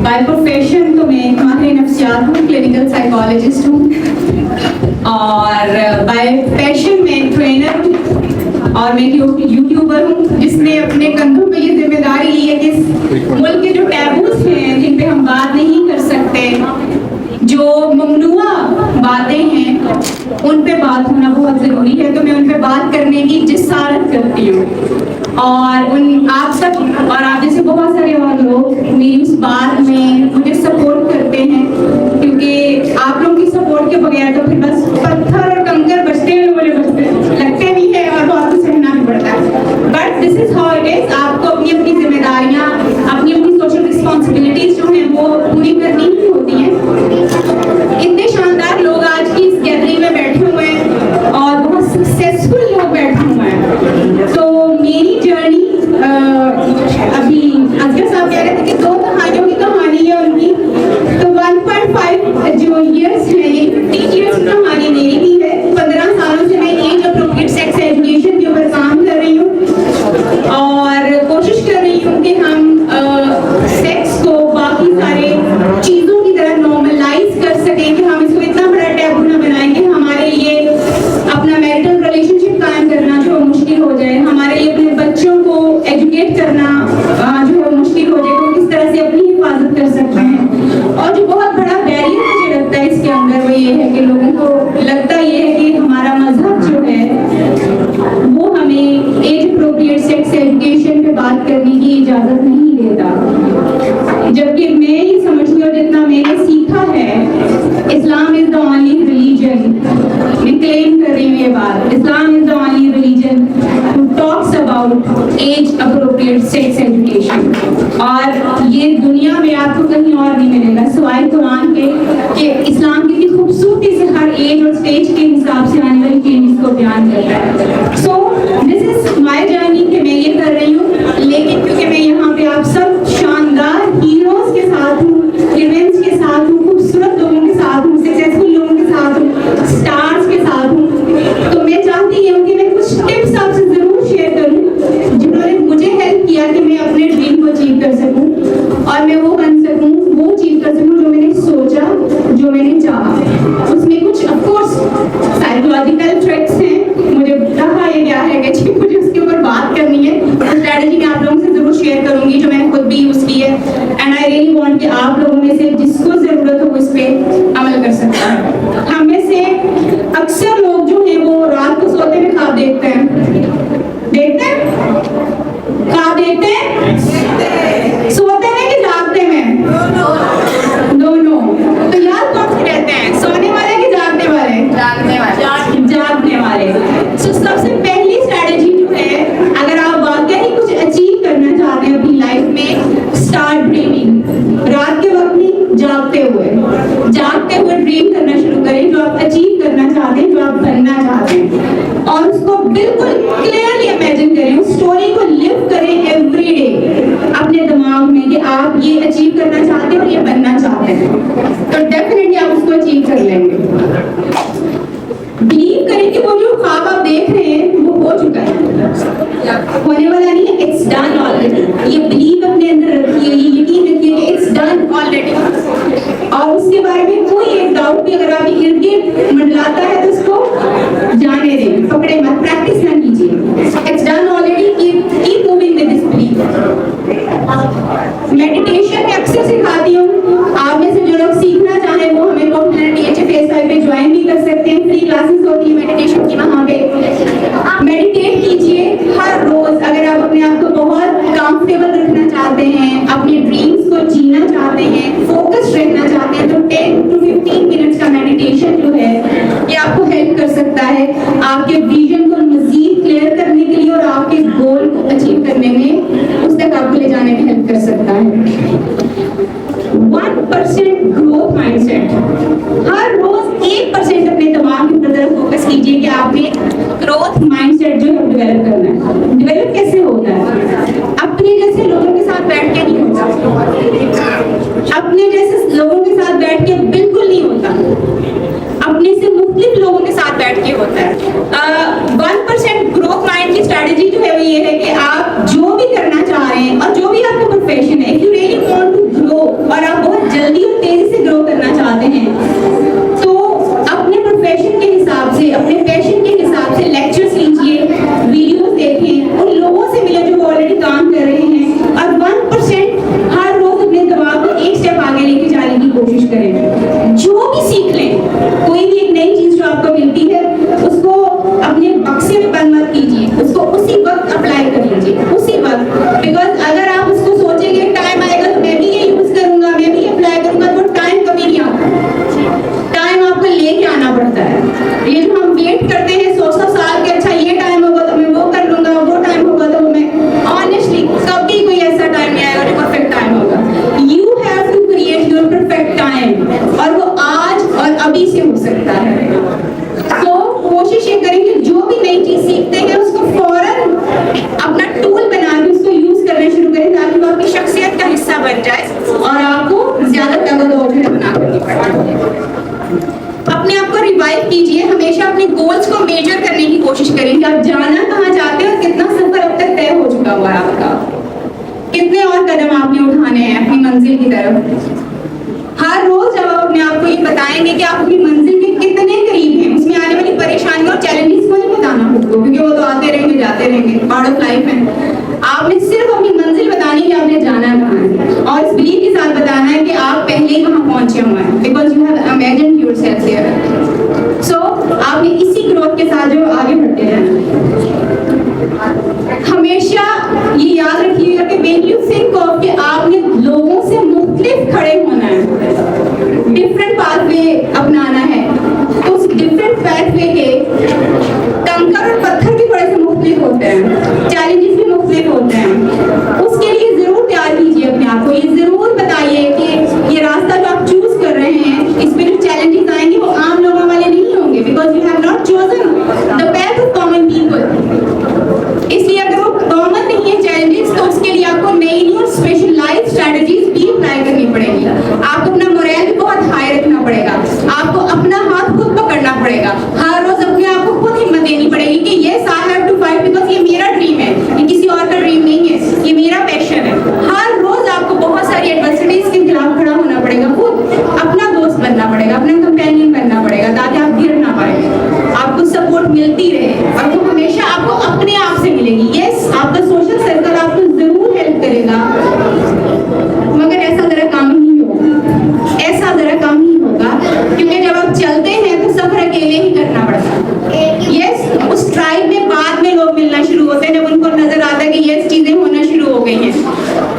By profession तो मैं एक माहिर नफ्सियात हूँ, क्लिनिकल साइकोलॉजिस्ट हूँ, और बाय पैशन मैं ट्रेनर हूँ और मैं यूट्यूबर हूँ जिसने अपने कंधों पे ये जिम्मेदारी ली है कि मुल्क के जो टैबूज हैं जिन पे हम बात नहीं कर सकते, जो ममनुआ बातें हैं, उन पे बात होना बहुत ज़रूरी है। तो मैं उन पे बात करने की जिसारत करती हूँ और उन आप सब और आप जैसे बहुत सारे और लोग मेरी उस बात में मुझे सपोर्ट करते हैं, क्योंकि आप लोगों की सपोर्ट के बगैर तो फिर बस पत्थर और कंकर बचते हुए मुझे लगते भी है और बहुत कुछ सहना भी पड़ता है। But this is how it is. आपको अपनी अपनी जिम्मेदारियाँ, अपनी अपनी सोशल रिस्पॉन्सिबिलिटीज जो हैं वो पूरी करनी ही होती हैं। इतने शानदार लोग आज की इस गैदरिंग में बैठे हुए हैं और बहुत सक्सेसफुल लोग बैठे हुए हैं। तो मेरी जर्नी अभी असगर साहब कह रहे थे कि 2 दहाइयों की कहानी है उनकी, तो 1.5 जो ईयर्स है, ये 50 ईयर्स की कहानी मेरी भी है। 15 सालों से मैं एज अप्रोप्रिएट सेक्स एजुकेशन के ऊपर काम कर रही हूँ और कोशिश कर रही हूँ कि हम सेक्स को बाकी सारे चीज़ों की तरह नॉर्मलाइज कर सकें, कि हम इसको इतना बड़ा टैबू ना बनाएं कि हमारे लिए अपना मैरिटल रिलेशनशिप कायम करना जो मुश्किल हो जाए, हमारे लिए अपने बच्चों को एजुकेट करना जो मुश्किल हो जाए, तो किस तरह से अपनी हिफाजत कर सकते हैं। और जो बहुत बड़ा बैरियर मुझे लगता है इसके अंदर वो ये है कि लोगों को लगता ये है कि हमारा मजहब जो है वो हमें एज अप्रोप्रिएट सेक्स एजुकेशन पे बात करने की इजाज़त नहीं देता, जबकि मैं ये समझती हूँ जितना मैंने सीखा है, Islam is the only religion, मैं क्लेम कर रही हूँ ये बात, Islam is the only religion who talks about age appropriate sex education. और ये दुनिया में आपको कहीं और नहीं मिलेगा सिवाय कुरान के, कि इस्लाम कितनी खूबसूरती से हर एज और स्टेज के हिसाब से आने वाली चेंजेस को बयान करता है। So this is my journey कि मैं ये कर रही हूँ, लेकिन क्योंकि मैं यहाँ पे आप सब शानदार हीरोज के साथ हूँ, इवेंट्स के साथ हूँ, खूबसूरत लोगों के साथ हूँ, सक्सेसफुल लोगों के साथ हूँ, स्टार्स के साथ हूँ, तो मैं चाहती हूँ कि मैं कुछ टिप्स आपसे जरूर शेयर करूँ जिन्होंने मुझे हेल्प किया कि मैं अपने ड्रीम को अचीव कर सकूँ और मैं वो बन सकूँ, वो अचीव कर सकूँ जो मैंने सोचा, जो मैंने चाहा। उसमें कुछ ऑफकोर्स साइकोलॉजिकल ट्रिक्स हैं, मुझे कहा ये क्या है कि मुझे उसके ऊपर बात करनी है, तो स्ट्रैटेजी मैं आप लोगों से जरूर शेयर करूंगी जो मैंने खुद भी यूज की है, एंड आई रियली वांट कि आप लोगों में से जिसको जरूरत हो उस पर अमल कर सकता है। हम में से अक्सर लोग जो हैं वो रात को सोते में ख्वाब देखते हैं, ख्वाब देखते हैं, सोते में कि जागते में? दोनों। तो याद कौन से रहते हैं, सोने वाले कि जागने वाले? जागने वाले। सो सबसे पहली स्ट्रैटेजी जो है, अगर आप वाकई कुछ अचीव करना चाहते हैं अपनी लाइफ में, स्टार्ट ड्रीमिंग। रात के वक्त नहीं, जागते हुए ड्रीम करना शुरू करें जो आप अचीव करना चाहते हैं, जो आप बनना चाहते हैं, और उसको बिल्कुल क्लियरली इमेजिन करें, उस स्टोरी को लिव करें एवरी डे अपने दिमाग में कि आप ये अचीव करना चाहते हैं और ये बनना चाहते हैं, तो डेफिनेटली आप उसको अचीव कर लेंगे। बिलीव करें कि वो जो ख्वाब आप देख रहे हैं वो हो चुका है, होने वाला नहीं है, इट्स डन ऑलरेडी। ये बिलीव अपने अंदर रखिए, ये यकीन रखिए कि इट्स डन ऑलरेडी, और उसके बारे में कोई एक डाउट भी अगर आपके इर्द गिर्द मंडलाता है तो उसको जाने दें, पकड़े मत, प्रैक्टिस ना कीजिए, it's done already, keep moving with this belief. Meditation में अक्सर सिखाती हूँ, आप में से जो लोग सीखना चाहें वो हमें कम्युनिटी HFSI पे ज्वाइन भी कर सकते हैं, फ्री क्लासेस होती है मेडिटेशन की, वहाँ पे मेडिटेट कीजिए हर रोज। अगर आप अपने आप को बहुत कंफर्टेबल रखना चाहते हैं, अपने ड्रीम्स को जीना चाहते हैं, फोकस रहना चाहते हैं, तो 10 to 15 मिनट्स का मेडिटेशन जो है ये आपको हेल्प कर सकता है आपके विजन को मजीद क्लियर करने के लिए और आपके गोल को अचीव करने में, उस तक आपको ले जाने में हेल्प कर सकता है। 1% ग्रोथ माइंडसेट, हर रोज 1% अपने दिमाग की तरफ फोकस कीजिए कि आपने ग्रोथ माइंडसेट जो है डेवलप करना है। डेवलप कैसे होता है? अपने जैसे लोगों के साथ बैठ के नहीं होता, अपने जैसे लोगों के साथ बैठ के बिल्कुल नहीं होता, अपने से मुख्तलिफ लोगों के साथ बैठ के होता है। 1% ग्रोथ माइंड की स्ट्रैटेजी जो है वो ये है कि आप जो भी करना चाह रहे हैं और जो भी आपका प्रोफेशन है, if you really want to grow और आप बन जाए और आपको ज्यादा तगड़ोड़ ना करनी पड़े। अपने आप को रिवाइव कीजिए, हमेशा अपने गोल्स को मेजर करने की कोशिश करें कि आप जाना कहाँ चाहते हैं और कितना सफर अब तक तय हो चुका हुआ है आपका, कितने और कदम आपने उठाने हैं अपनी मंजिल की तरफ। हर रोज जब आप अपने आप को ये बताएंगे कि आप अपनी मंजिल के कितने करीब हैं, उसमें आने वाली परेशानियों और चैलेंजेस को नहीं बताना खुद को, क्योंकि वो तो आते रहेंगे जाते रहेंगे, पार्ट ऑफ लाइफ है। आपने सिर्फ अपनी मंजिल बतानी कि आपने जाना कहाँ है और इस बिलीव के साथ बताना है कि आप पहले ही वहाँ पहुंचे हुए हैं, because you have imagined yourself there. So आपने इसी ग्रोथ के साथ जो आगे बढ़ते हैं, हमेशा ये याद रखिएगा कि व्हेन यू थिंक ऑफ कि आपने लोगों से मुख्तलिफ खड़े होना है, डिफरेंट पाथवे अपनाना है, तो उस डिफरेंट पाथवे के कंकर और पत्थर भी बड़े से मुख्तलिफ होते हैं, चैलेंजेस भी मुख्तलिफ होते हैं। उसके लिए जरूर तैयार कीजिए अपने आप को, ये जरूर बताइए कि ये रास्ता जो आप चूज कर रहे हैं, इसमें जो चैलेंजेस आएंगे वो आम लोगों वाले नहीं होंगे, because you have not chosen the path of common people. इसलिए अगर वो कॉमन नहीं है चैलेंजेस, तो उसके लिए आपको नई नई और स्पेशलाइज्ड स्ट्रेटजीज भी अप्लाई करनी पड़ेगी। आपको अपना मोरल भी बहुत हाई रखना पड़ेगा, आपको अपना हाथ खुद पकड़ना पड़ेगा, हर रोज अपने आप को खुद हिम्मत देनी पड़ेगी कि yes I have to fight, because ये मेरा ड्रीम है, ये किसी और का ड्रीम नहीं है, ये मेरा पैशन है। हर रोज आपको बहुत सारी एडवर्सिटीज के खिलाफ खड़ा होना पड़ेगा, खुद अपना दोस्त बनना पड़ेगा, अपना कंपेनियन बनना पड़ेगा, ताकि आप गिर ना पाए, आपको सपोर्ट मिलती रहे और वो हमेशा आपको अपने आप से मिलेगी। यस आपका सोशल सर्कल आपको जरूर हेल्प करेगा, मगर ऐसा जरा काम ही होगा, ऐसा जरा काम ही होगा, क्योंकि जब आप चलते हैं तो सफर अकेले ही करना पड़ता है। यस उस ट्राइब में बाद में लोग मिलना शुरू होते हैं, जब उनको नजर आता है कि यस चीजें होना शुरू हो गई हैं,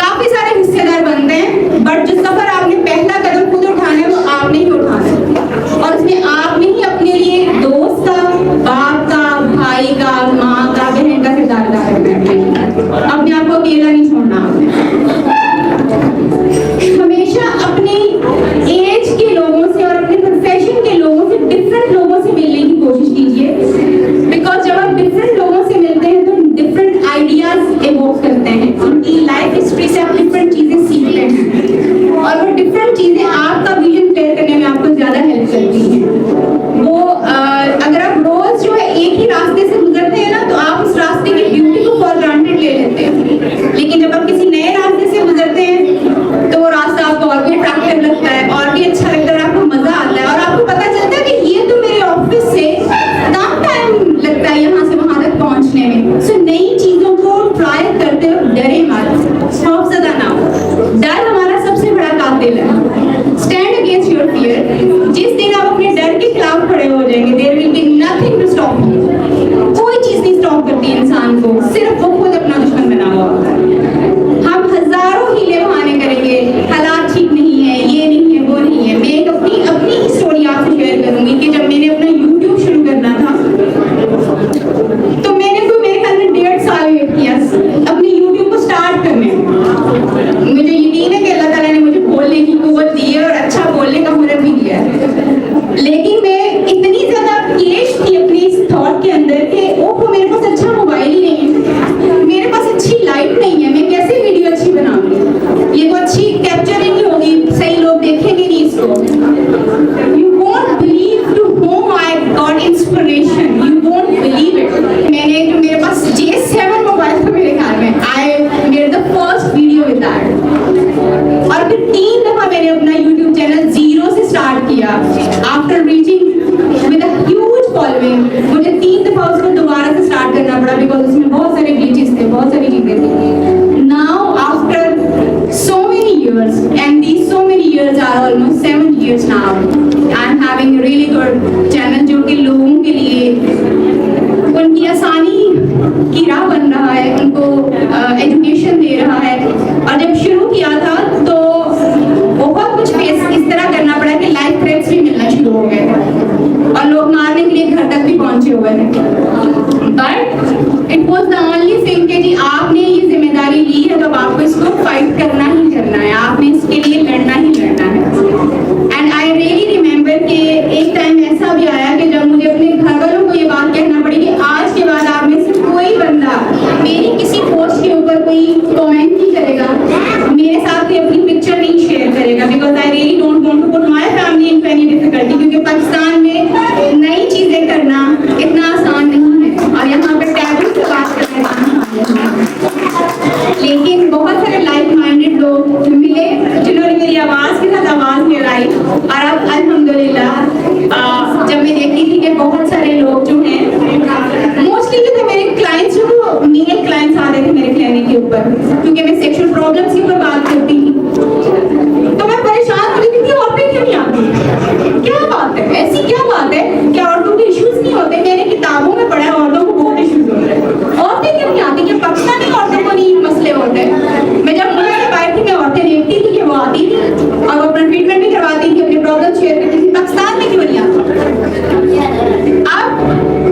काफी सारे हिस्सेदार बनते हैं, बट जो सफर आपने पहला कदम खुद उठाना है वो आपने ही उठाना है, और उसमें आपने ही अपने लिए दोस्त का, बाप का, भाई का, माँ का, बहन का किरदार अदा करना है। अपने आप को अकेला नहीं छोड़ना आपने। हमेशा अपनी एज के लोगों से और अपने प्रोफेशन के लोगों से, डिफरेंट लोगों से मिलने की कोशिश कीजिए, बिकॉज जब आप डिफरेंट लोगों से मिलते हैं तो डिफरेंट आइडियाज इवोक करते हैं, उनकी लाइफ हिस्ट्री से आप डिफरेंट चीजें सीखते हैं और वो डिफरेंट चीजें आपका विजन क्लियर करने में आपको ज्यादा हेल्प करती हैं। वो अगर आप रोज जो है एक ही रास्ते से गुजरते हैं ना, तो आप उस रास्ते की ब्यूटी को फॉर ग्रांटेड ले लेते हैं, लेकिन जब आप किसी नए रास्ते से गुजरते हैं तो वो रास्ता आपको और भी अट्रैक्टिव लगता है, और भी अच्छा लगता है, आपको मजा आता है, और आपको पता चलता है कि ये तो मेरे ऑफिस से कम टाइम लगता है यहाँ से वहां तक पहुंचने में। सो नई चीजों को ट्राई करते हो, डरे मत, खौफजदा ना हो। डर हमारा सबसे बड़ा कातिल है। Stand against your fear. जिस दिन आप अपने डर के खिलाफ खड़े हो जाएंगे, there will be nothing to stop you. कोई चीज नहीं स्टॉप करती इंसान को, सिर्फ वो खुद अपना दुश्मन बना हुआ होता है। हम हजारों हीले बहाने करेंगे, हालात ठीक नहीं है, ये नहीं है, वो नहीं है। मैं एक अपनी ही स्टोरी आपसे शेयर करूंगी कि जब मैंने अपना यूट्यूब शुरू करना था, तो मैंने तो मेरे ख्याल में 1.5 साल वेट किया अपने यूट्यूब को स्टार्ट करने में। मुझे यकीन है कि अल्लाह ताला ने मुझे बोलने की कुव्वत दी है और अच्छा बोलने का हुनर भी दिया है, लेकिन मैं इतनी ज्यादा क्लेश थी अपनी इस थॉट के अंदर कि ओहो मेरे पास अच्छा मोबाइल ही नहीं है, मेरे पास अच्छी लाइट नहीं है, मैं कैसे वीडियो अच्छी बनाऊंगी, ये तो अच्छी कैप्चर ही नहीं होगी, सही लोग देखेंगे नहीं इसको। You won't believe to whom I got inspiration, you won't believe it. मैंने जो मेरे पास J7 मोबाइल था मेरे ख्याल में, I made the first video with that, और फिर 3 दफा मैंने अपना यूट्यूब चैनल जीरो से स्टार्ट किया। After reaching with a huge following, मुझे 3 दफा उसको दोबारा से स्टार्ट करना पड़ा, बिकॉज उसमें बहुत सारे ग्लिचेस थे, बहुत सारी चीजें थी। Now after so many years, and these so many years are almost 7 years now, I am having a really good channel जो कि लोगों के लिए उनकी आसानी की राह बन रहा है, उनको एजुकेशन दे रहा है। और जब शुरू किया था तो बहुत कुछ फेस इस तरह करना पड़ा कि लाइफ थ्रेट्स भी मिलना शुरू हो गए थे और लोग मारने के लिए घर तक भी पहुंचे हुए थे। But it was the only thing कि जी आपने ये जिम्मेदारी ली है, तो आपको इसको फाइट करना ही करना है, आपने इसके लिए लड़ना ही लड़ना है। एंड आई रियली रिमेम्बर कि एक टाइम ऐसा भी आया कि जब मुझे अपने घर वालों को ये बात कहना पड़ी कि आज के बाद आप में से कोई बंदा मेरी किसी पोस्ट के ऊपर कोई कमेंट नहीं बहुत सारे लाइक माइंडेड लोग मिले जिन्होंने मेरी आवाज़ के साथ आवाज़ मिलाई। और अब अल्हम्दुलिल्लाह जब मैं देखती थी कि बहुत सारे लोग जो हैं मोस्टली जो थे मेरे क्लाइंट्स जो वो मेल क्लाइंट्स आ रहे थे मेरे क्लिनिक के ऊपर, क्योंकि मैं सेक्सुअल प्रॉब्लम्स के ऊपर बात करती थी। तो मैं परेशान हो रही थी औरतें क्यों नहीं आती, क्या बात है, ऐसी क्या बात है कि औरतों के इश्यूज नहीं होते। मैंने किताबों में पढ़ा है औरतों को बहुत इश्यूज होते हैं, औरतें क्यों नहीं आती, कि पाकिस्तानी औरतों को नहीं मसले होते। मैं जब मुल्क से बाहर थी मैं औरतें देखती थी कि वो आती थी और वो अपना ट्रीटमेंट भी करवाती थी, अपने प्रॉब्लम शेयर करती थी, पाकिस्तान में क्यों नहीं आती। अब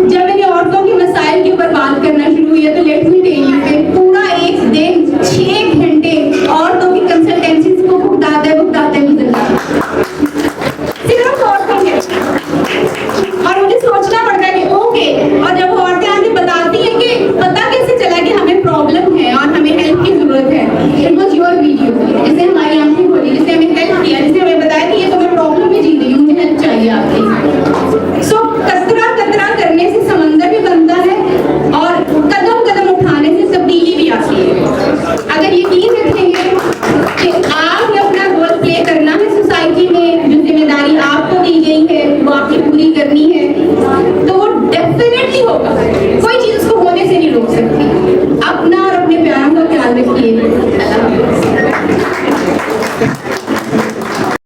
जब मैंने औरतों के मसाइल के ऊपर बात करना शुरू किया तो लेट मी टेल यू कि पूरा एक दिन 6 घंटे औरतों की कंसल्टेंसीज को भुगताते गुजर गए, सिर्फ औरतों के। और मुझे सोचना पड़ता है कि ओके, और जब औरतें आके बताती हैं कि पता कैसे चला कि हमें प्रॉब्लम है और हमें हेल्प की जरूरत है, इट वाज योर वीडियो जिसने हमारी आंखें खोली, जिसने हमें हेल्प किया, जिसने हमें बताया कि ये तो मैं प्रॉब्लम में जी रही हूँ, मुझे हेल्प चाहिए आपकी। सो कतरा कतरा करने से समंदर भी बनता है और कदम कदम उठाने से तब्दीली भी आती है। अगर यकीन रखेंगे कि आपने अपना रोल प्ले करना है सोसाइटी में, जो जिम्मेदारी आपको दी गई है वो आपकी पूरी करनी है, तो वो डेफिनेटली होगा।